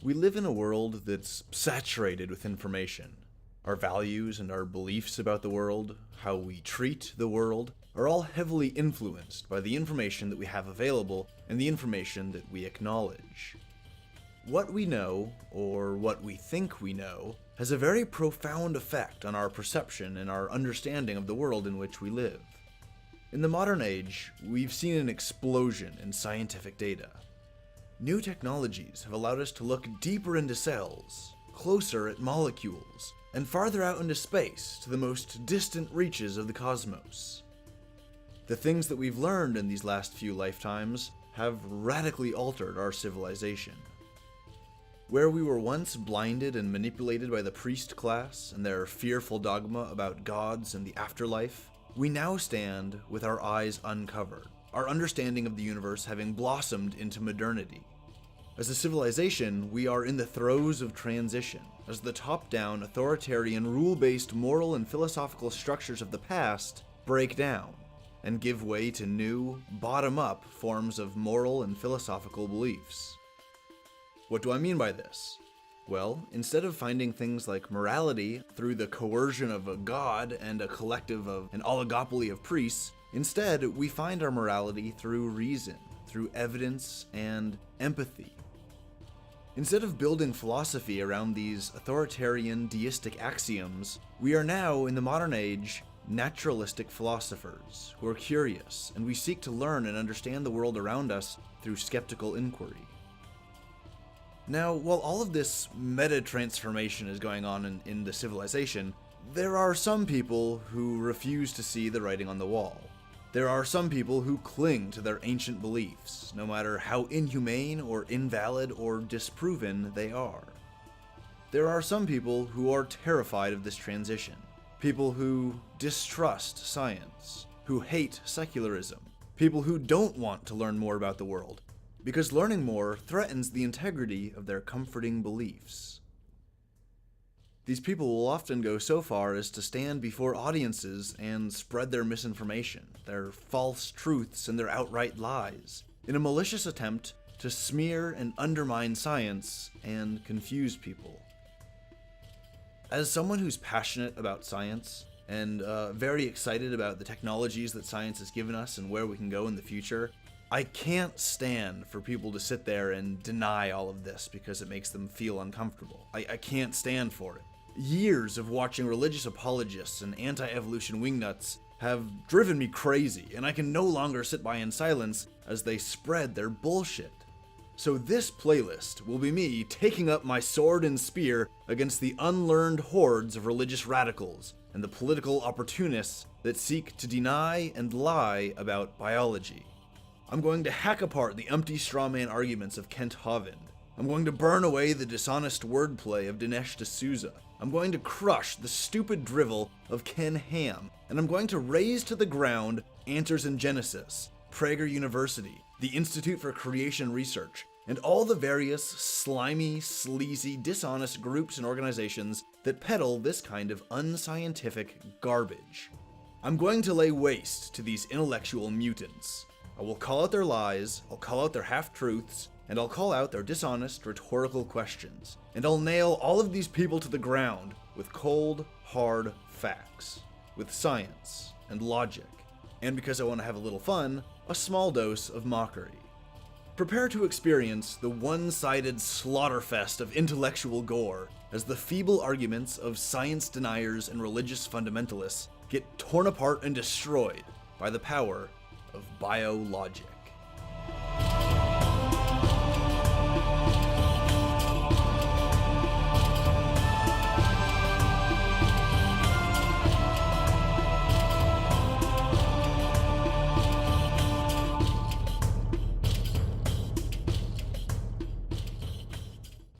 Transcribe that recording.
We live in a world that's saturated with information. Our values and our beliefs about the world, how we treat the world, are all heavily influenced by the information that we have available and the information that we acknowledge. What we know, or what we think we know, has a very profound effect on our perception and our understanding of the world in which we live. In the modern age, we've seen an explosion in scientific data. New technologies have allowed us to look deeper into cells, closer at molecules, and farther out into space to the most distant reaches of the cosmos. The things that we've learned in these last few lifetimes have radically altered our civilization. Where we were once blinded and manipulated by the priest class and their fearful dogma about gods and the afterlife, we now stand with our eyes uncovered, our understanding of the universe having blossomed into modernity. As a civilization, we are in the throes of transition, as the top-down, authoritarian, rule-based moral and philosophical structures of the past break down and give way to new, bottom-up forms of moral and philosophical beliefs. What do I mean by this? Well, instead of finding things like morality through the coercion of a god and a collective of an oligopoly of priests, instead we find our morality through reason, through evidence and empathy. Instead of building philosophy around these authoritarian deistic axioms, we are now, in the modern age, naturalistic philosophers who are curious, and we seek to learn and understand the world around us through skeptical inquiry. Now, while all of this meta-transformation is going on in the civilization, there are some people who refuse to see the writing on the wall. There are some people who cling to their ancient beliefs, no matter how inhumane or invalid or disproven they are. There are some people who are terrified of this transition, people who distrust science, who hate secularism, people who don't want to learn more about the world, because learning more threatens the integrity of their comforting beliefs. These people will often go so far as to stand before audiences and spread their misinformation, their false truths, and their outright lies, in a malicious attempt to smear and undermine science and confuse people. As someone who's passionate about science, and very excited about the technologies that science has given us and where we can go in the future, I can't stand for people to sit there and deny all of this because it makes them feel uncomfortable. I can't stand for it. Years of watching religious apologists and anti-evolution wingnuts have driven me crazy, and I can no longer sit by in silence as they spread their bullshit. So this playlist will be me taking up my sword and spear against the unlearned hordes of religious radicals and the political opportunists that seek to deny and lie about biology. I'm going to hack apart the empty strawman arguments of Kent Hovind. I'm going to burn away the dishonest wordplay of Dinesh D'Souza. I'm going to crush the stupid drivel of Ken Ham. And I'm going to raze to the ground Answers in Genesis, Prager University, the Institute for Creation Research, and all the various slimy, sleazy, dishonest groups and organizations that peddle this kind of unscientific garbage. I'm going to lay waste to these intellectual mutants. I will call out their lies, I'll call out their half-truths, and I'll call out their dishonest, rhetorical questions. And I'll nail all of these people to the ground with cold, hard facts, with science and logic, and because I want to have a little fun, a small dose of mockery. Prepare to experience the one-sided slaughterfest of intellectual gore as the feeble arguments of science deniers and religious fundamentalists get torn apart and destroyed by the power of BioLogic.